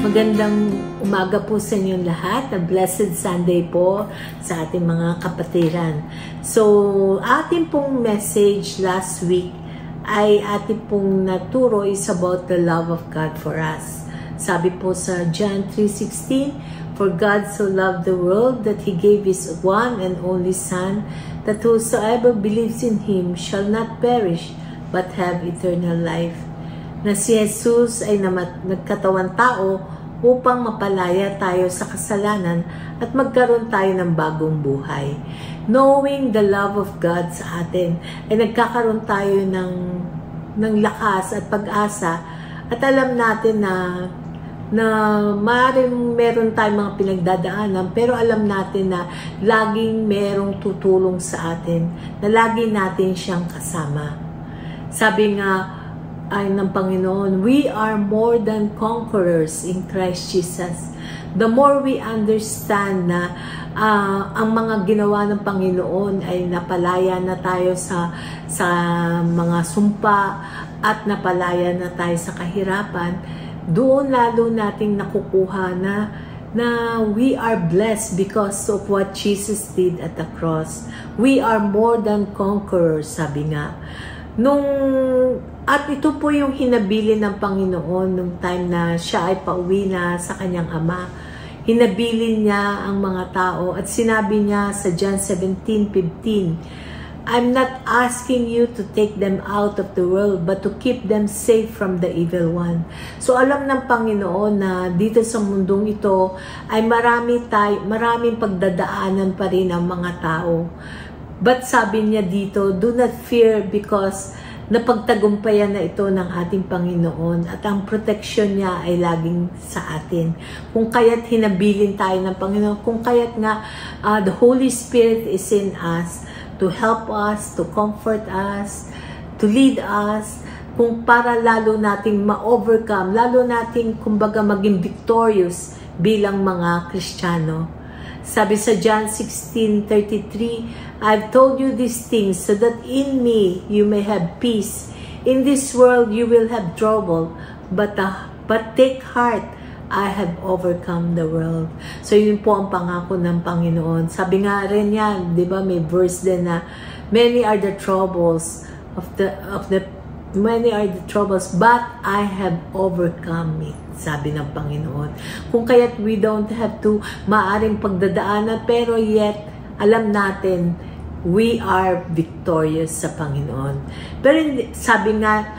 Magandang umaga po sa inyong lahat. A blessed Sunday po sa ating mga kapatiran. So, ating pong message last week ay ating pong naturo is about the love of God for us. Sabi po sa John 3:16, "For God so loved the world that He gave His one and only Son, that whosoever believes in Him shall not perish, but have eternal life." Na si Jesus ay nagkatawan tao upang mapalaya tayo sa kasalanan at magkaroon tayo ng bagong buhay. Knowing the love of God sa atin, ay nagkakaroon tayo ng lakas at pag-asa at alam natin na maaaring meron tayong mga pinagdadaanan, pero alam natin na laging merong tutulong sa atin, na lagi natin siyang kasama. Sabi nga ay ng Panginoon, we are more than conquerors in Christ Jesus. The more we understand na ang mga ginawa ng Panginoon ay napalaya na tayo sa mga sumpa at napalaya na tayo sa kahirapan, doon lalo nating nakukuha na we are blessed because of what Jesus did at the cross. We are more than conquerors, sabi nga. At ito po yung hinabili ng Panginoon nung time na siya ay pauwi na sa kanyang ama. Hinabili niya ang mga tao at sinabi niya sa John 17:15, "I'm not asking you to take them out of the world, but to keep them safe from the evil one." So alam ng Panginoon na dito sa mundong ito ay maraming pagdadaanan pa rin ang mga tao. But sabi niya dito, do not fear because napagtagumpayan na ito ng ating Panginoon at ang protection niya ay laging sa atin. Kung kaya't hinabilin tayo ng Panginoon, kung kaya't nga the Holy Spirit is in us to help us, to comfort us, to lead us, kung para lalo nating ma-overcome, lalo nating kumbaga maging victorious bilang mga Kristiyano. Sabi sa John 16:33, "I've told you these things so that in me you may have peace. In this world you will have trouble, but take heart, I have overcome the world." So yun po ang pangako ng Panginoon. Sabi nga rin yan, di ba, may verse din na many are the troubles but I have overcome it. Sabi ng Panginoon. Kung kaya't we don't have to maaring pagdadaanan, pero yet alam natin we are victorious sa Panginoon. Pero sabi nga,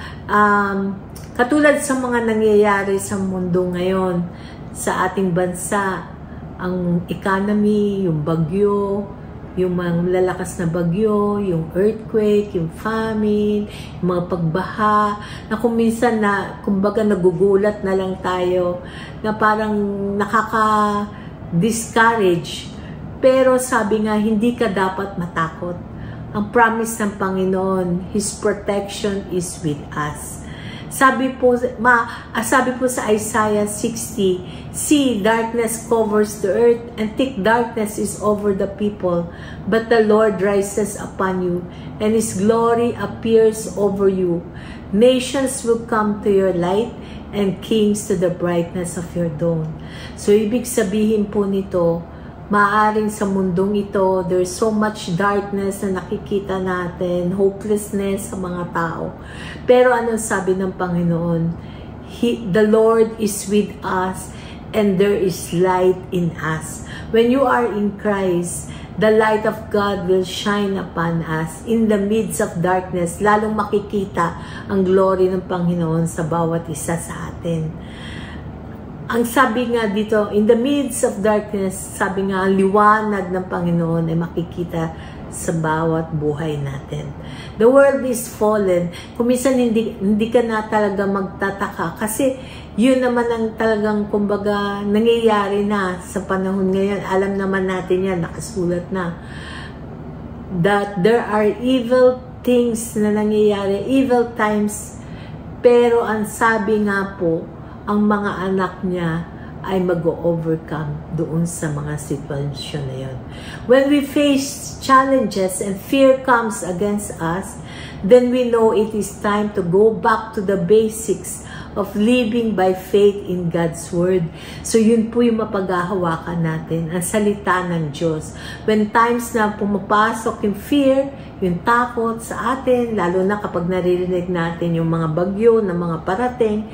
katulad sa mga nangyayari sa mundo ngayon, sa ating bansa, ang economy, yung bagyo, yung mga lalakas na bagyo, yung earthquake, yung famine, yung mga pagbaha, na kung minsan na, kumbaga nagugulat na lang tayo, na parang nakaka-discourage. Pero sabi nga, hindi ka dapat matakot. Ang promise ng Panginoon, His protection is with us. Sabi po sa Isaiah 60, "See, darkness covers the earth, and thick darkness is over the people. But the Lord rises upon you, and His glory appears over you. Nations will come to your light, and kings to the brightness of your dawn." So, ibig sabihin po nito, maaring sa mundong ito, there's so much darkness na nakikita natin, hopelessness sa mga tao. Pero ano sabi ng Panginoon? The Lord is with us and there is light in us. When you are in Christ, the light of God will shine upon us in the midst of darkness. Lalong makikita ang glory ng Panginoon sa bawat isa sa atin. Ang sabi nga dito, in the midst of darkness, sabi nga, ang liwanag ng Panginoon ay makikita sa bawat buhay natin. The world is fallen. Kung minsan hindi ka na talaga magtataka kasi yun naman ang talagang kumbaga nangyayari na sa panahon ngayon. Alam naman natin yan, nakasulat na. That there are evil things na nangyayari, evil times. Pero ang sabi nga po, ang mga anak niya ay mag-overcome doon sa mga sitwasyon na yun. When we face challenges and fear comes against us, then we know it is time to go back to the basics of living by faith in God's Word. So yun po yung mapaghahawakan natin, ang salita ng Diyos. When times na pumapasok yung fear, yung takot sa atin, lalo na kapag naririnig natin yung mga bagyo na mga parating,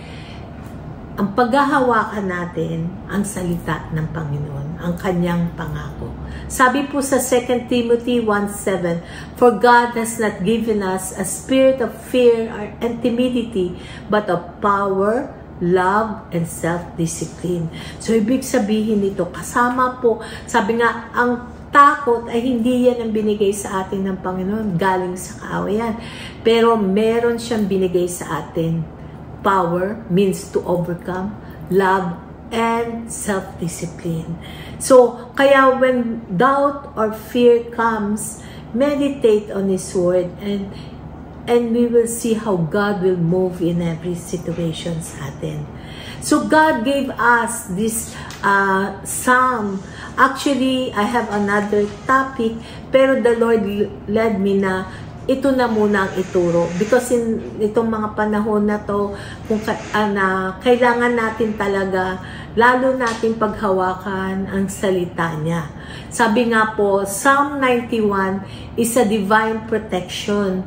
ang paghahawakan natin ang salita ng Panginoon, ang kanyang pangako. Sabi po sa 2 Timothy 1:7, "For God has not given us a spirit of fear or timidity, but of power, love, and self-discipline." So, ibig sabihin nito, kasama po, sabi nga, ang takot ay hindi yan ang binigay sa atin ng Panginoon, galing sa kaawayan. Pero meron siyang binigay sa atin. Power means to overcome, love, and self-discipline. So, kaya when doubt or fear comes, meditate on His Word and we will see how God will move in every situation sa atin. So, God gave us this psalm. Actually, I have another topic, pero the Lord led me na ito na muna ang ituro. Because in itong mga panahon na to, kailangan natin talaga, lalo natin paghawakan ang salita niya. Sabi nga po, Psalm 91 is a divine protection.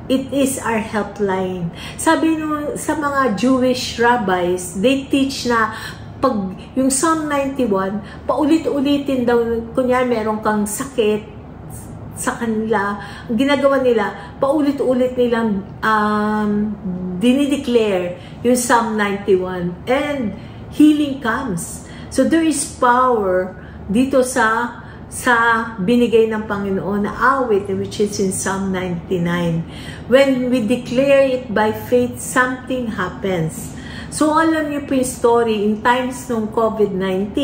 It is our helpline. Sabi nung sa mga Jewish rabbis, they teach na pag yung Psalm 91, paulit-ulitin daw, kunyari meron kang sakit sa kanila, ang ginagawa nila, paulit-ulit nilang dinideclare yung Psalm 91 and healing comes. So there is power dito sa binigay ng Panginoon na awit, which is in Psalm 99. When we declare it by faith, something happens. So alam niyo po yung story, in times ng COVID-19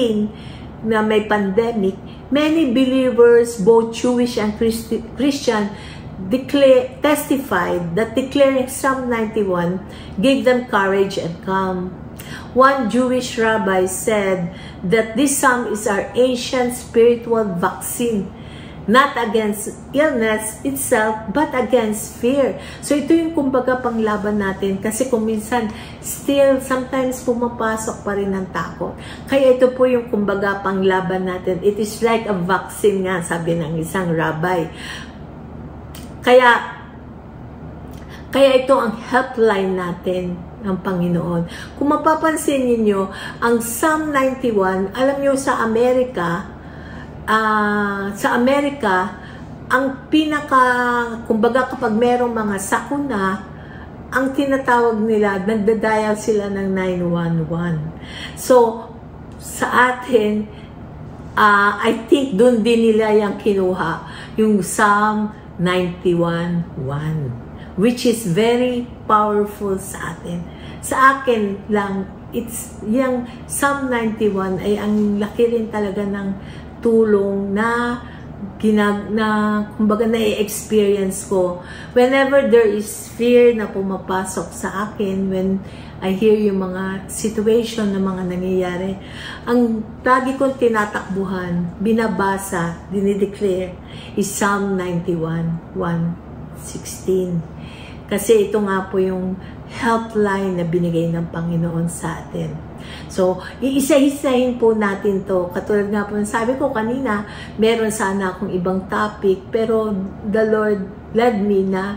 na may pandemic, many believers, both Jewish and Christian, testified that declaring Psalm 91 gave them courage and calm. One Jewish rabbi said that this psalm is our ancient spiritual vaccine, not against illness itself, but against fear. So ito yung kumbaga panglaban natin, kasi kung minsan still sometimes pumapasok pa rin ang takot. Kaya ito po yung kumbaga panglaban natin. It is like a vaccine nga, sabi ng isang rabbi. Kaya ito ang helpline natin ng Panginoon. Kung mapapansin niyo, ang Psalm 91, alam niyo sa Amerika, ang kumbaga kapag merong mga sakuna, ang tinatawag nila, nagdadial sila ng 911. So, sa atin, I think doon din nila yung kinuha, yung Psalm 91:1, which is very powerful sa atin. Sa akin lang, yung Psalm 91 ay ang laki rin talaga ng tulong na kumbaga na-experience ko. Whenever there is fear na pumapasok sa akin, when I hear yung mga situation na mga nangyayari, ang lagi kong tinatakbuhan, binabasa, dinideclare, is Psalm 91:1-16. Kasi ito nga po yung helpline na binigay ng Panginoon sa atin. So, iisa-isahin po natin to. Katulad nga po, sabi ko kanina, meron sana akong ibang topic, pero the Lord led me na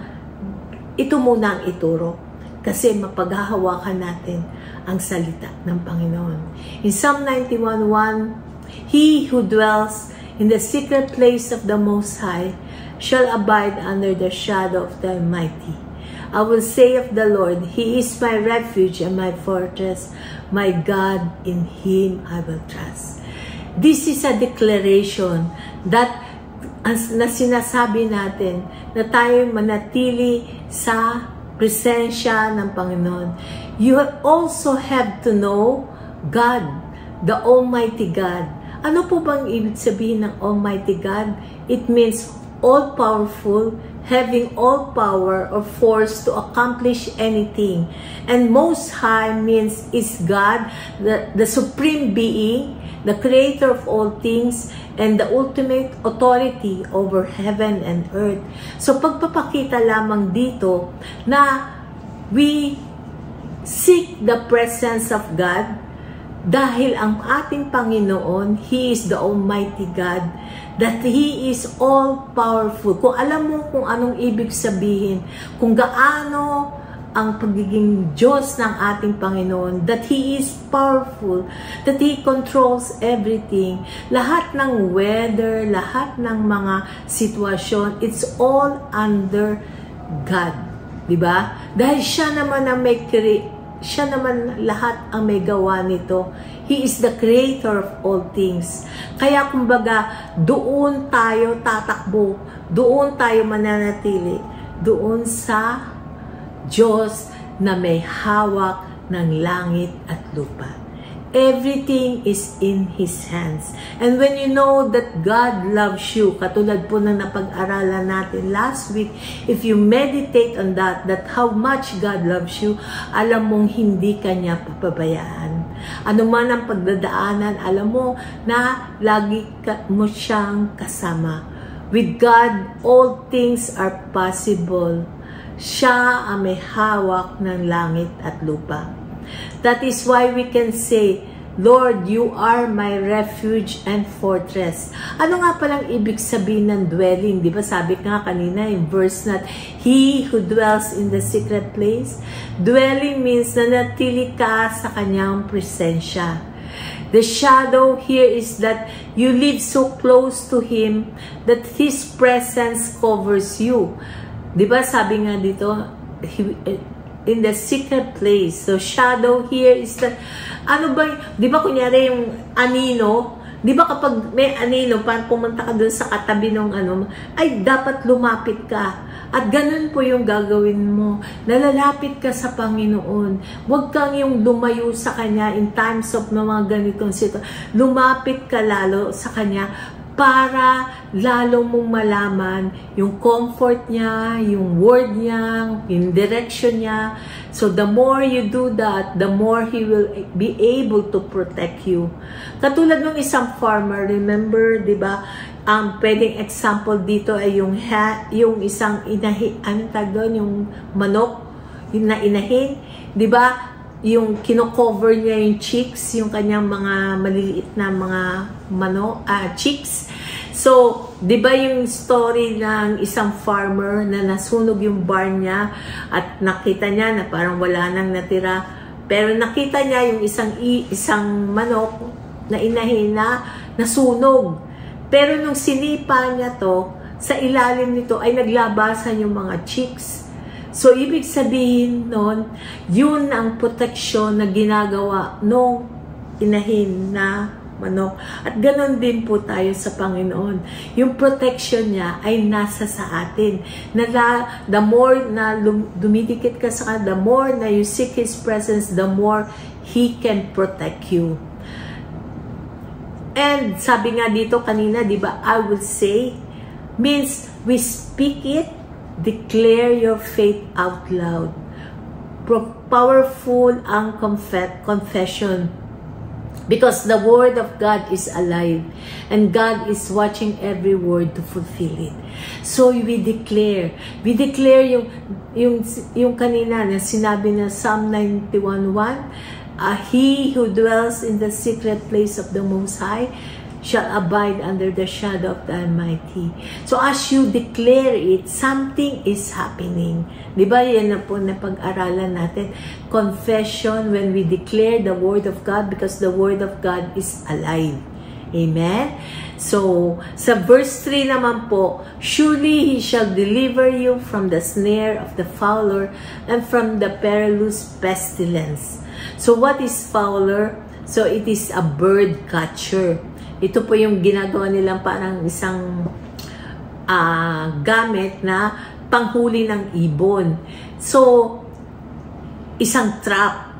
ito muna ang ituro. Kasi mapaghahawakan natin ang salita ng Panginoon. In Psalm 91:1, "He who dwells in the secret place of the Most High shall abide under the shadow of the Almighty. I will say of the Lord, He is my refuge and my fortress, my God, in Him I will trust." This is a declaration that na sinasabi natin na tayo manatili sa presensya ng Panginoon. You also have to know God, the Almighty God. Ano po bang ibig sabihin ng Almighty God? It means all-powerful, having all power or force to accomplish anything. And Most High means is God, the supreme being, the creator of all things, and the ultimate authority over heaven and earth. So pagpapakita lamang dito na we seek the presence of God, dahil ang ating Panginoon, He is the Almighty God, that He is all-powerful. Kung alam mo kung anong ibig sabihin, kung gaano ang pagiging Diyos ng ating Panginoon, that He is powerful, that He controls everything, lahat ng weather, lahat ng mga sitwasyon, it's all under God. Diba? Dahil siya naman ang siya naman lahat ang may gawa nito. He is the creator of all things. Kaya kumbaga, doon tayo tatakbo, doon tayo mananatili, doon sa Diyos na may hawak ng langit at lupa. Everything is in His hands. And when you know that God loves you, katulad po na napag-aralan natin last week, if you meditate on that how much God loves you, alam mong hindi ka niya papabayaan. Ano man ang pagdadaanan, alam mo na lagi mo siyang kasama. With God, all things are possible. Siya ang may hawak ng langit at lupa. That is why we can say, Lord, you are my refuge and fortress. Ano nga palang ibig sabihin ng dwelling? Di ba sabi nga kanina in verse na, He who dwells in the secret place. Dwelling means na natili ka sa kanyang presensya. The shadow here is that you live so close to Him that His presence covers you. Di ba sabi nga dito, in the secret place. So shadow here is that, ano ba, di ba kunyari yung anino, di ba kapag may anino, parang pumunta ka dun sa katabi ng ano, ay dapat lumapit ka. At ganun po yung gagawin mo. Nalalapit ka sa Panginoon. Huwag kang yung lumayo sa Kanya in times of mga ganitong sitwasyon. Lumapit ka lalo sa Kanya para lalo mong malaman yung comfort niya, yung word niya, yung direction niya. So the more you do that, the more He will be able to protect you. Katulad ng isang farmer, remember, di ba, pwedeng example dito ay yung isang inahin, anong tawag doon, yung manok, yung nainahin, di ba, yung kino-cover niya yung chicks, yung kanyang mga maliliit na mga chicks. So, di ba yung story ng isang farmer na nasunog yung barn niya at nakita niya na parang wala nang natira. Pero nakita niya yung isang manok na inahin na nasunog. Pero nung sinipa niya to, sa ilalim nito ay naglabasan yung mga chicks. So, ibig sabihin nun, yun ang proteksyon na ginagawa nung inahin na manok. At ganon din po tayo sa Panginoon. Yung protection niya ay nasa sa atin. The more na dumidikit ka sa Kanya, the more na you seek His presence, the more He can protect you. And sabi nga dito kanina, di ba, I will say, means we speak it, declare your faith out loud. Powerful ang confession. Because the Word of God is alive. And God is watching every word to fulfill it. So we declare. We declare yung kanina na sinabi na Psalm 91:1, He who dwells in the secret place of the Most High shall abide under the shadow of the Almighty. So as you declare it, something is happening. Diba yan na po na pag-aralan natin? Confession when we declare the Word of God, because the Word of God is alive. Amen? So, sa verse 3 naman po, surely He shall deliver you from the snare of the fowler and from the perilous pestilence. So, what is fowler? So, it is a bird catcher. Ito po yung ginagawa nilang parang isang gamit na panghuli ng ibon. So, isang trap.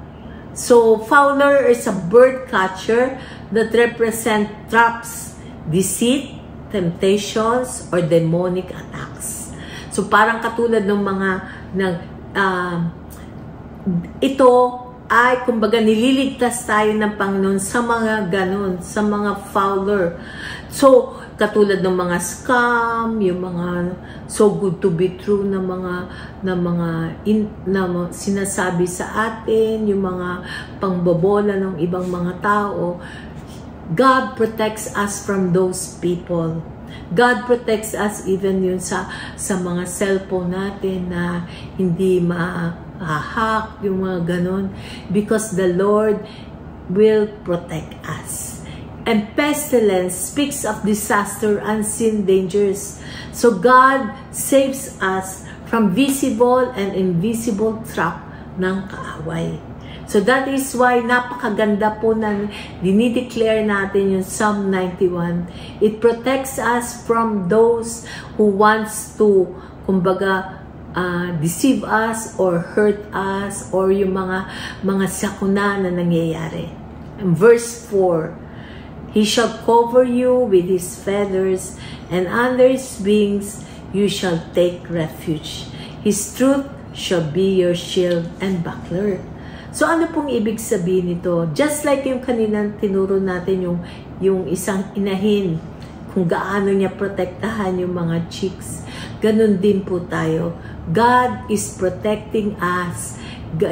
So, fowler is a bird catcher that represent traps, deceit, temptations, or demonic attacks. So, parang katulad ng mga ito ay kumbaga nililigtas tayo ng Panginoon sa mga ganon, sa mga fowler. So, katulad ng mga scam, yung mga so good to be true na sinasabi sa atin, yung mga pangbobola ng ibang mga tao, God protects us from those people. God protects us even yun sa mga cellphone natin na hindi ma-hack, yung mga ganon. Because the Lord will protect us. And pestilence speaks of disaster, unseen dangers. So God saves us from visible and invisible trap ng kaaway. So that is why napakaganda po na dinideclare natin yung Psalm 91. It protects us from those who wants to, kumbaga, deceive us or hurt us or yung mga sakuna na nangyayari. And verse 4, He shall cover you with His feathers, and under His wings you shall take refuge. His truth shall be your shield and buckler. So ano pong ibig sabihin nito? Just like yung kaninang tinuro natin yung isang inahin, kung gaano niya protektahan yung mga chicks, ganun din po tayo. God is protecting us.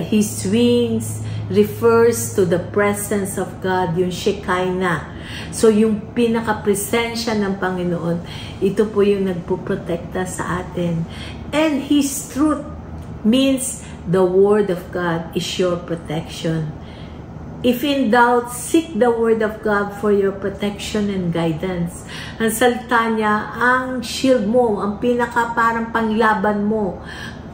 His wings refers to the presence of God, yung Shekinah. So yung pinaka-presensya ng Panginoon, ito po yung nagpuprotekta sa atin. And His truth means the Word of God is your protection. If in doubt, seek the Word of God for your protection and guidance. Ang salita niya, ang shield mo, ang pinaka parang panglaban mo.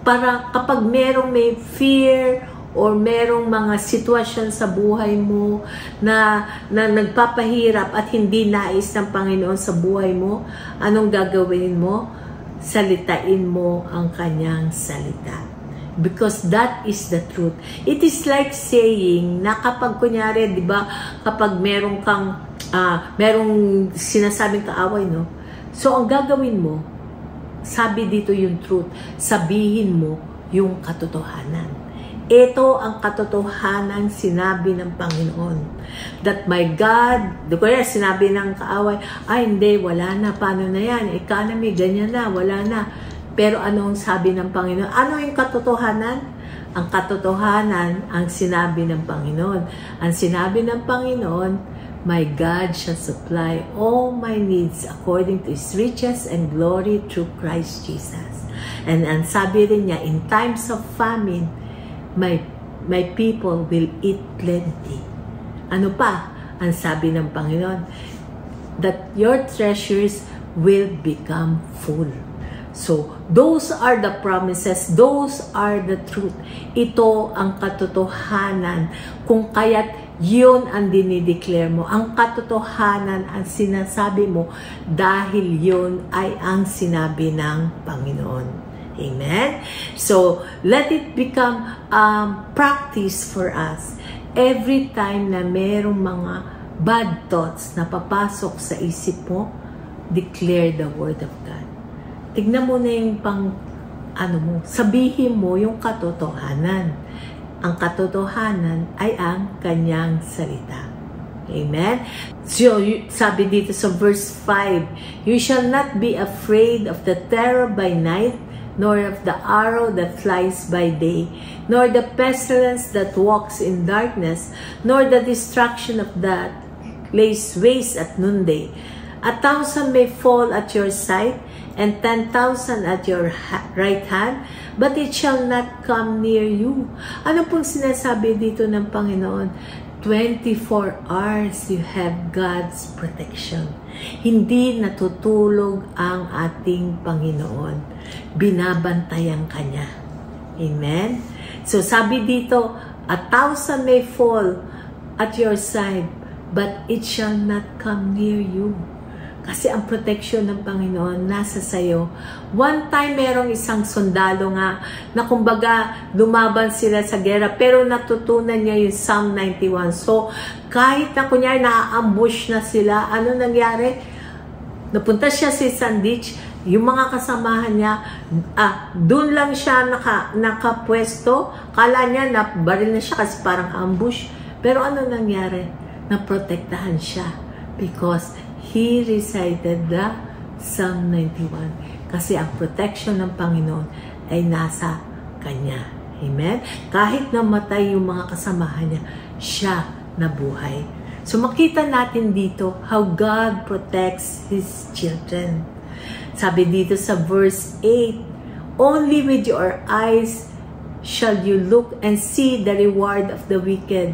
Para kapag may fear or merong mga sitwasyon sa buhay mo na nagpapahirap at hindi nais ng Panginoon sa buhay mo, anong gagawin mo? Salitain mo ang kanyang salita. Because that is the truth. It is like saying na kapag kunyari, di ba, kapag merong sinasabing kaaway, no? So, ang gagawin mo, sabi dito yung truth, sabihin mo yung katotohanan. Ito ang katotohanan sinabi ng Panginoon. That my God, di ko yan, sinabi ng kaaway, ay hindi, wala na, paano na yan? Economy, ganyan na, wala na. Pero anong sabi ng Panginoon? Ano yung katotohanan? Ang katotohanan, ang sinabi ng Panginoon. Ang sinabi ng Panginoon, my God shall supply all my needs according to His riches and glory through Christ Jesus. And ang sabi rin niya, in times of famine, my people will eat plenty. Ano pa? Ang sabi ng Panginoon, that your treasures will become full. So, those are the promises, those are the truth. Ito ang katotohanan. Kung kaya't yun ang dinideclare mo. Ang katotohanan ang sinasabi mo dahil yun ay ang sinabi ng Panginoon. Amen? So, let it become practice for us. Every time na merong mga bad thoughts na papasok sa isip mo, declare the Word of God. Tignan mo na yung sabihin mo yung katotohanan. Ang katotohanan ay ang kanyang salita. Amen? So, sabi dito sa verse 5, You shall not be afraid of the terror by night, nor of the arrow that flies by day, nor the pestilence that walks in darkness, nor the destruction of that lays waste at noonday. 1,000 may fall at your side, and 10,000 at your right hand, but it shall not come near you. Ano pong sinasabi dito ng Panginoon? 24 hours you have God's protection. Hindi natutulog ang ating Panginoon. Binabantayan Kanya. Amen? So sabi dito, 1,000 may fall at your side, but it shall not come near you. Kasi ang protection ng Panginoon nasa sayo. One time, merong isang sundalo nga na kumbaga lumaban sila sa gera pero natutunan niya yung Psalm 91. So, kahit na kunyari na-ambush na sila, ano nangyari? Napunta siya sa isang ditch, yung mga kasamahan niya, doon lang siya nakapwesto. Kala niya na baril na siya kasi parang ambush. Pero ano nangyari? Naprotektahan siya because he recited the Psalm 91. Kasi ang protection ng Panginoon ay nasa kanya. Amen? Kahit namatay yung mga kasamahan niya, siya nabuhay. So makita natin dito how God protects His children. Sabi dito sa verse 8, only with your eyes shall you look and see the reward of the wicked.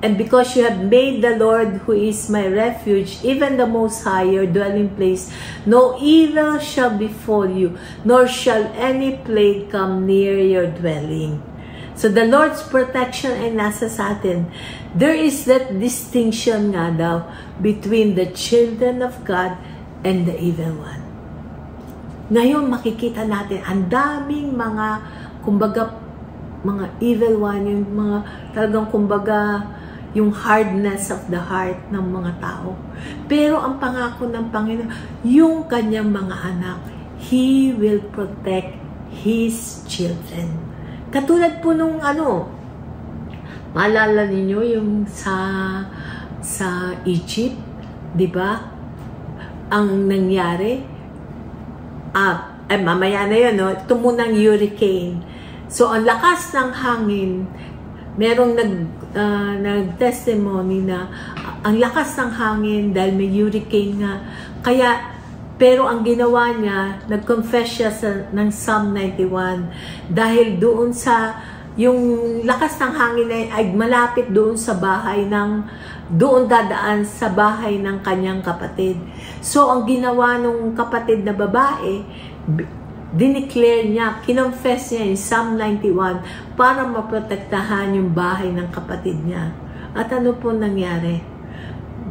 And because you have made the Lord, who is my refuge, even the Most High, your dwelling place, no evil shall befall you, nor shall any plague come near your dwelling. So the Lord's protection ay nasa sa atin. There is that distinction nga daw between the children of God and the evil one. Ngayon makikita natin ang daming mga, kumbaga, mga evil one, yung mga talagang kumbaga, yung hardness of the heart ng mga tao. Pero ang pangako ng Panginoon, yung kanyang mga anak, He will protect His children. Katulad po nung maalala ninyo yung sa Egypt, di ba? Ang nangyari, mamaya na yun, no? Ito munang hurricane. So, ang lakas ng hangin, merong nag-testimony na ang lakas ng hangin dahil may hurricane nga. Pero ang ginawa niya, nag-confess siya ng Psalm 91 dahil doon sa, yung lakas ng hangin ay malapit doon sa bahay doon dadaan sa bahay ng kanyang kapatid. So, ang ginawa ng kapatid na babae, dineclare niya, kinonfess niya yung Psalm 91 para maprotektahan yung bahay ng kapatid niya. At ano po nangyari?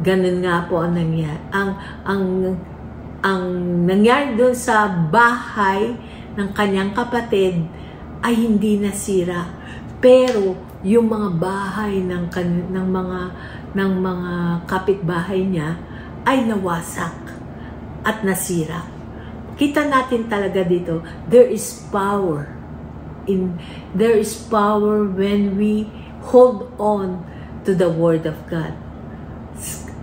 Ganun nga po ang nangyari. Ang nangyari doon sa bahay ng kanyang kapatid ay hindi nasira. Pero yung mga bahay ng mga kapitbahay niya ay nawasak at nasira. Kita natin talaga dito, there is power when we hold on to the Word of God.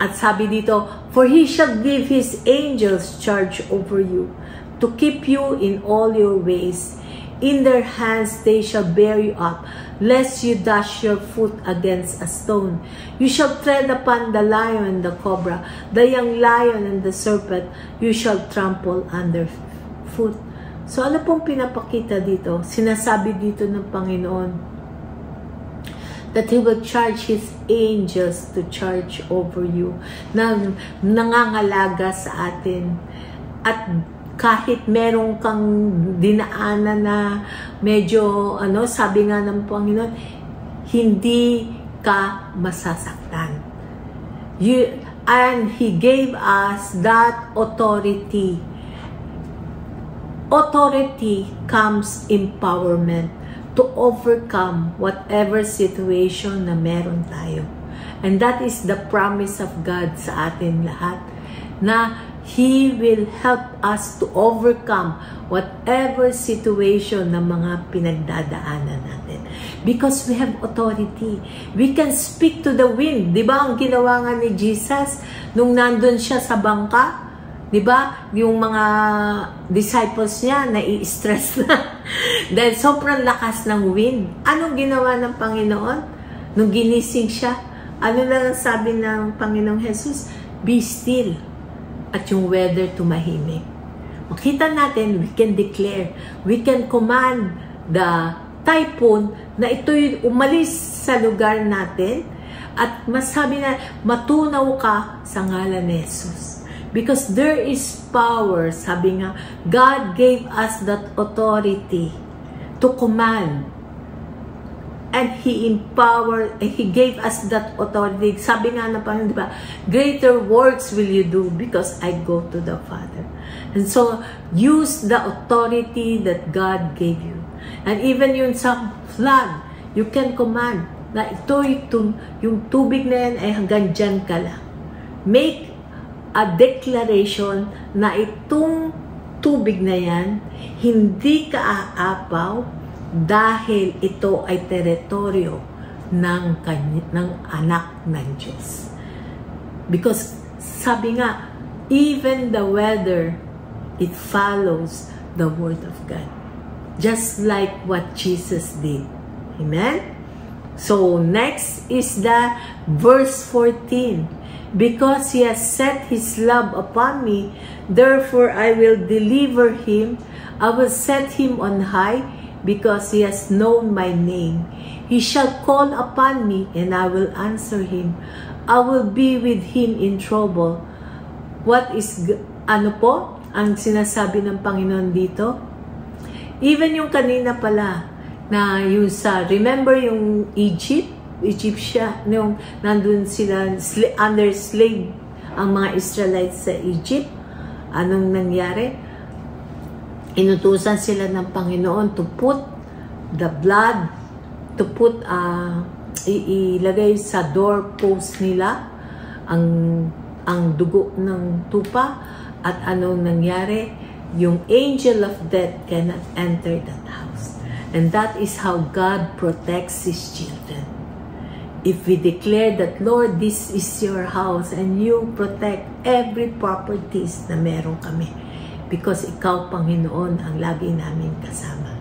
At sabi dito, for He shall give His angels charge over you, to keep you in all your ways. In their hands they shall bear you up, lest you dash your foot against a stone. You shall tread upon the lion and the cobra, the young lion and the serpent, you shall trample under foot. So ano pong pinapakita dito? Sinasabi dito ng Panginoon that He will charge His angels to charge over you, na nangangalaga sa atin. At kahit meron kang dinaanan na medyo, sabi nga ng Panginoon, hindi ka masasaktan. And He gave us that authority. Authority comes empowerment to overcome whatever situation na meron tayo. And that is the promise of God sa atin lahat, na He will help us to overcome whatever situation na mga pinagdadaanan natin. Because we have authority. We can speak to the wind. Di ba ang ginawa nga ni Jesus nung nandun siya sa bangka? Di ba? Yung mga disciples niya nai-stress na dahil sobrang lakas ng wind. Anong ginawa ng Panginoon? Nung ginising siya, ano lang sabi ng Panginoong Jesus? Be still. At yung weather tumahimik. Makita natin, we can declare, we can command the typhoon na ito'y umalis sa lugar natin at masabi na matunaw ka sa ngalan ni Jesus. Because there is power, sabi nga, God gave us that authority to command. And He gave us that authority. Sabi nga na Panginoon, diba, greater works will you do because I go to the Father. And so, use the authority that God gave you. And even yung sa flood, you can command na yung tubig na yan ay hanggang dyan ka lang. Make a declaration na itong tubig na yan, hindi kaaapaw dahil ito ay teritoryo ng anak ng Diyos. Because sabi nga, even the weather, it follows the Word of God. Just like what Jesus did. Amen? So, next is the verse 14. Because He has set His love upon me, therefore I will deliver Him. I will set Him on high, because He has known my name. He shall call upon me, and I will answer Him. I will be with Him in trouble. What is, ano po, ang sinasabi ng Panginoon dito? Even yung kanina pala, na yung sa, remember yung Egyptia, nung nandun sila under slave ang mga Israelites sa Egypt, anong nangyari? Inutusan sila ng Panginoon to put the blood, to put, ilagay sa doorpost nila ang dugo ng tupa, at anong nangyari? Yung angel of death cannot enter that house. And that is how God protects His children. If we declare that, Lord, this is your house, and you protect every properties na meron kami, because ikaw, Panginoon, ang lagi namin kasama.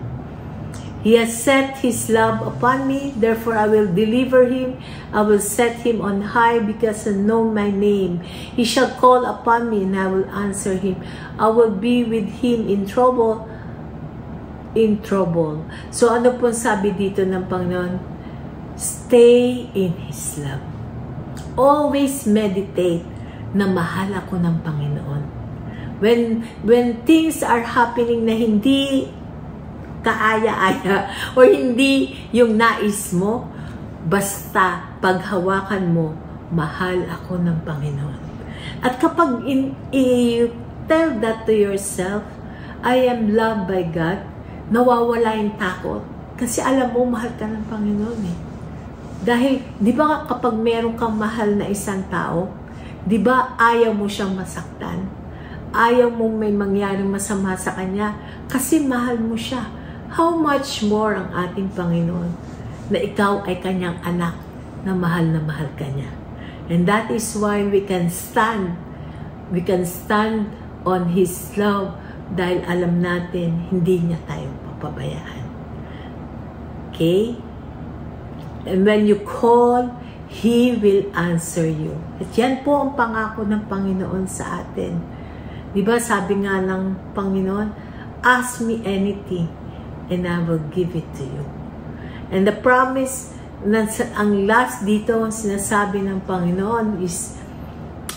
He has set His love upon me, therefore I will deliver Him. I will set Him on high, because I know my name. He shall call upon me, and I will answer Him. I will be with Him in trouble. In trouble. So ano pong sabi dito ng Panginoon? Stay in His love. Always meditate na mahal ako ng Panginoon. When things are happening na hindi kaaya-aya o hindi yung nais mo, basta paghawakan mo, mahal ako ng Panginoon. At kapag you tell that to yourself, I am loved by God, nawawala yung takot. Kasi alam mo, mahal ka ng Panginoon eh. Dahil, di ba kapag meron kang mahal na isang tao, di ba ayaw mo siyang masaktan? Ayaw mo may mangyaring masama sa kanya kasi mahal mo siya. How much more ang ating Panginoon na ikaw ay kanyang anak na mahal ka niya. And that is why we can stand on His love dahil alam natin hindi niya tayo papabayaan. Okay? And when you call, He will answer you. At yan po ang pangako ng Panginoon sa atin. Diba sabi nga ng Panginoon, ask me anything and I will give it to you. And the promise, ang last dito, sinasabi ng Panginoon is,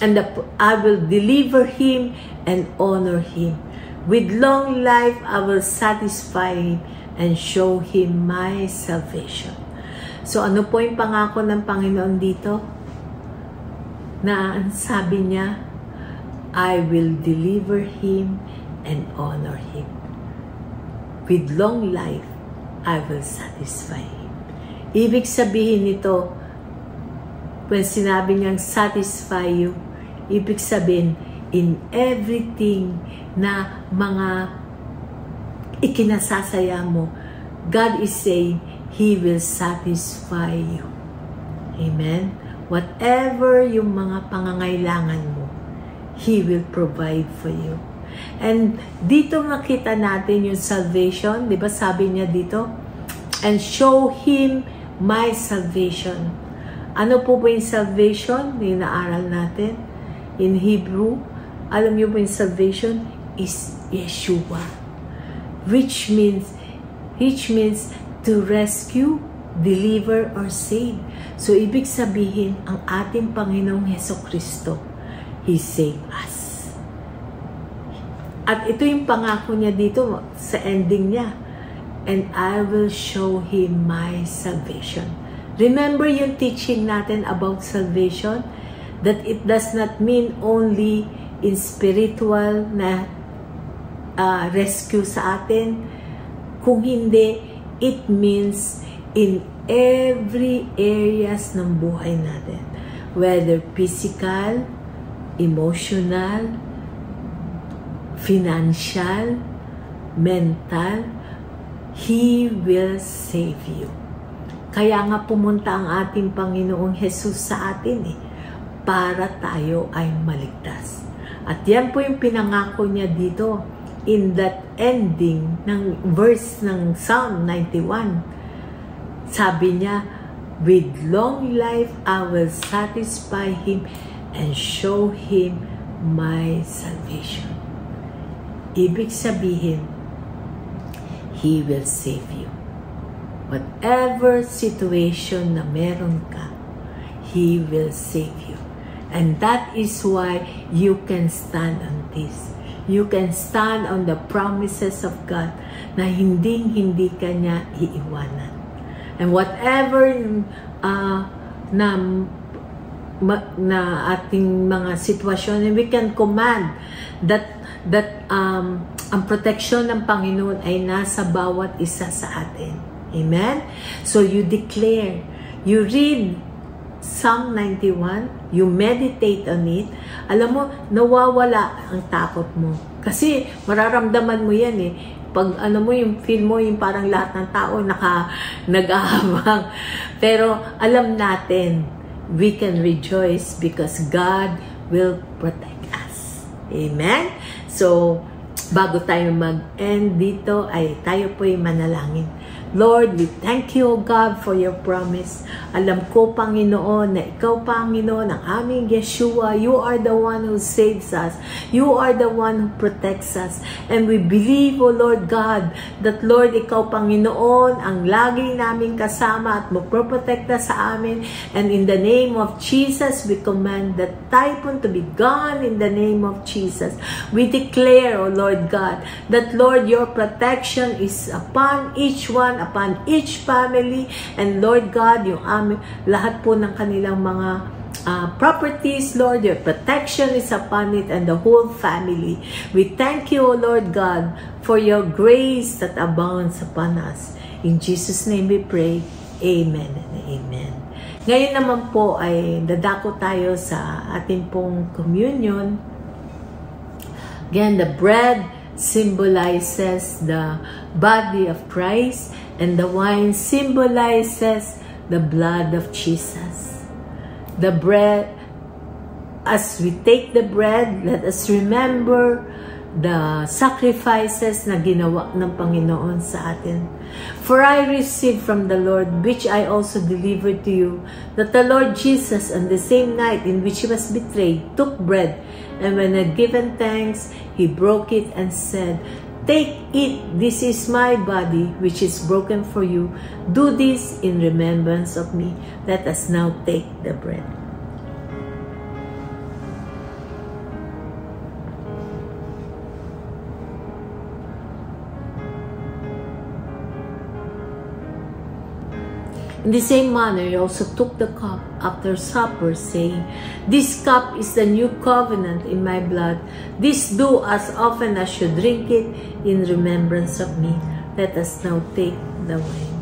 and I will deliver him and honor him. With long life, I will satisfy him and show him my salvation. So, ano po yung pangako ng Panginoon dito? Na sabi niya, I will deliver him and honor him. With long life, I will satisfy him. Ibig sabihin nito, when sinabi niyang satisfy you, ibig sabihin, in everything na mga ikinasasaya mo, God is saying, He will satisfy you. Amen? Whatever yung mga pangangailangan mo, He will provide for you. And dito nakita natin yung salvation. Di ba sabi niya dito? And show Him my salvation. Ano po ba yung salvation? Yung naaral natin in Hebrew. Alam niyo ba yung salvation? Is Yeshua. Which means to rescue, deliver, or save. So, ibig sabihin, ang ating Panginoong Hesukristo, He saved us. At ito yung pangako niya dito sa ending niya. And I will show him my salvation. Remember yung teaching natin about salvation? That it does not mean only in spiritual na rescue sa atin. Kung hindi, it means in every areas ng buhay natin. Whether physical, emotional, financial, mental, He will save you. Kaya nga pumunta ang ating Panginoong Jesus sa atin para tayo ay maligtas. At yan po yung pinangako niya dito in that ending ng verse ng Psalm 91. Sabi niya, with long life I will satisfy him and show him my salvation. Ibig sabihin, He will save you. Whatever situation na meron ka, He will save you. And that is why you can stand on this. You can stand on the promises of God na hindi ka niya iiwanan. And whatever na ating mga sitwasyon, and we can command that ang proteksyon ng Panginoon ay nasa bawat isa sa atin. Amen? So you declare, you read Psalm 91, you meditate on it, alam mo, nawawala ang takot mo. Kasi mararamdaman mo yan Pag mo yung feel mo, yung parang lahat ng tao nag-ahabang. Pero alam natin, we can rejoice because God will protect us. Amen? So, bago tayo mag-end dito, ay tayo po'y manalangin. Lord, we thank you, O God, for your promise. Alam ko, Panginoon, na ikaw, Panginoon, ang aming Yeshua. You are the one who saves us. You are the one who protects us. And we believe, O Lord God, that, Lord, ikaw, Panginoon, ang lagi namin kasama at magproprotekta sa amin. And in the name of Jesus, we command that typhoon to be gone in the name of Jesus. We declare, O Lord God, that, Lord, your protection is upon each one, upon each family, and Lord God, yung lahat po ng kanilang mga properties, Lord, your protection is upon it and the whole family. We thank you, O Lord God, for your grace that abounds upon us. In Jesus' name we pray. Amen and amen. Ngayon naman po ay dadako tayo sa ating pong communion. Again, the bread symbolizes the body of Christ, and the wine symbolizes the blood of Jesus. The bread, as we take the bread, let us remember the sacrifices na ginawa ng Panginoon sa atin. For I received from the Lord, which I also delivered to you, that the Lord Jesus, on the same night in which he was betrayed, took bread, and when had given thanks, he broke it and said, "Take it, this is my body, which is broken for you. Do this in remembrance of me." Let us now take the bread. In the same manner, he also took the cup after supper, saying, "This cup is the new covenant in my blood. This do as often as you drink it in remembrance of me." Let us now take the wine.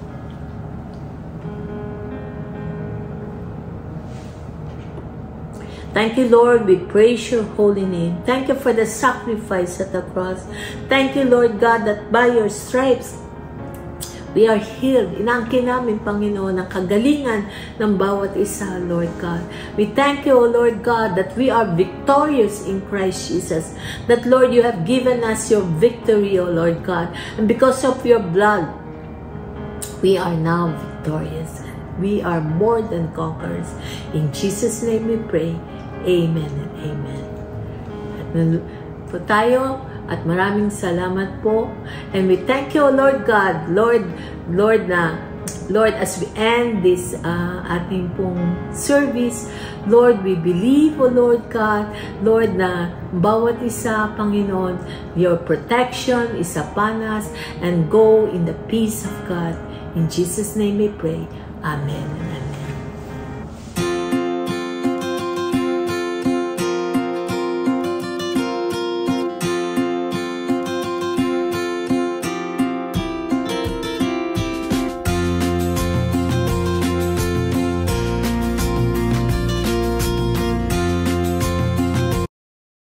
Thank you, Lord. We praise your holy name. Thank you for the sacrifice at the cross. Thank you, Lord God, that by your stripes, we are healed. Inaangkin namin, Panginoon, ang kagalingan ng bawat isa, Lord God. We thank you, O Lord God, that we are victorious in Christ Jesus. That, Lord, you have given us your victory, O Lord God. And because of your blood, we are now victorious. We are more than conquerors. In Jesus' name we pray. Amen and amen. At po tayo, at maraming salamat po. And we thank you, Lord God, Lord, as we end this ating pong service, Lord, we believe, O Lord God, Lord, na bawat isa, Panginoon, your protection is upon us, and go in the peace of God. In Jesus' name we pray. Amen.